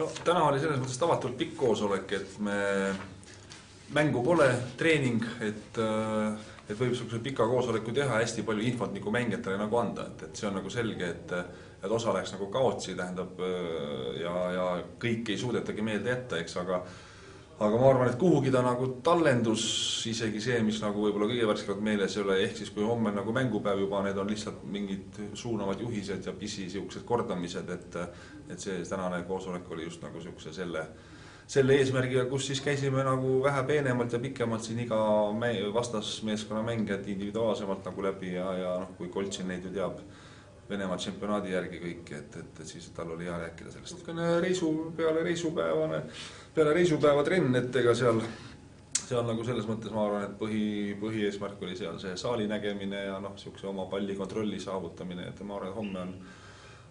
No, täna oli selles mõttes tavatult pikk koosolek, et mängu pole, treening, et võib suguse pika koosoleku teha, hästi palju infot nagu mängijatele nagu anda, et see on nagu selge, et osa läks nagu kaotsi, tähendab, ja kõik ei suudetagi meelde jätta, eks, aga ma arvan, et kuhugi ta nagu tallendus, isegi see, mis nagu võib-olla kõige värskelt meeles ei ole, ehk siis kui homme nagu mängupäev juba, need on lihtsalt mingid suunavad juhised ja siuksed kordamised, et see tänane koosolek oli just nagu siukse selle eesmärgiga, kus siis käisime nagu vähe peenemalt ja pikemalt siin iga vastasmeeskonna mängijad individuaalsemalt nagu läbi ja kui Koltsin neid ju teab Venemaa tšempionaadi järgi kõiki, et siis tal oli hea rääkida sellest. Peale reisupäeva trenn, et ega seal nagu selles mõttes ma arvan, et põhieesmärk oli seal see saali nägemine ja siukse oma palli kontrolli saavutamine, et ma arvan, et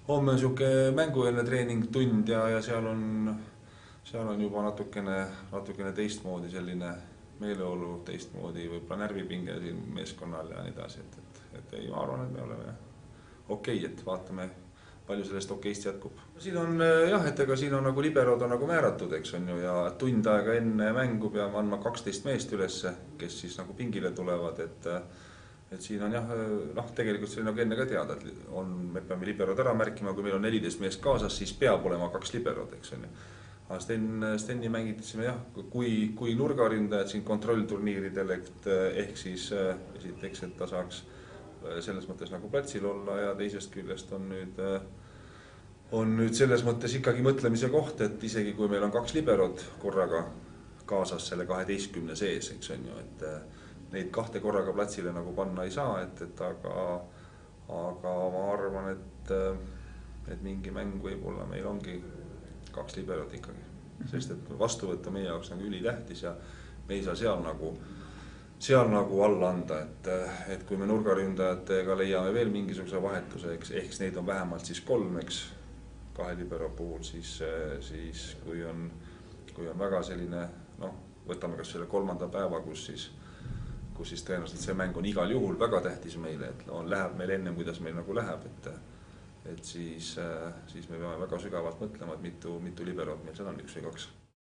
homme on siuke mängueelne treening tund ja seal on juba natukene teistmoodi selline meeleolu, teistmoodi võib-olla närvipinge siin meeskonnal ja nii edasi, et ei, ma arvan, et me oleme okei, et vaatame, palju sellest okeist jätkub. Siin on jah, et ega siin on nagu liberod on nagu määratud, eks on ju, ja tund aega enne mängu peame andma 12 meest ülesse, kes siis nagu pingile tulevad, et siin on jah, tegelikult see on nagu enne ka teada, et me peame liberod ära märkima, kui meil on 14 meest kaasas, siis peab olema 2 liberod, eks on ju. Aga Steni mängitasime jah, kui nurgarindajad siin kontrollturniiridel, ehk siis esiteks, et ta saaks selles mõttes nagu platsil olla ja teisest küljest on nüüd selles mõttes ikkagi mõtlemise koht, et isegi kui meil on 2 liberod korraga kaasas selle 12 sees, eks on ju, et neid 2 korraga platsile nagu panna ei saa, aga ma arvan, et mingi mäng võib-olla meil ongi 2 liberot ikkagi, sest et vastu võtta meie jaoks nagu ülitähtis ja me ei saa seal nagu alla anda, et kui me nurgaründajatega leiame veel mingisuguse vahetuse, ehk neid on vähemalt siis 3, eks, 2 libero puhul, siis kui on väga selline, võtame kas selle 3. päeva, kus siis tõenäoliselt see mäng on igal juhul väga tähtis meile, et läheb meil enne, kuidas meil nagu läheb, et siis me peame väga sügavalt mõtlema, et mitu liberot meil seal on, 1 või 2.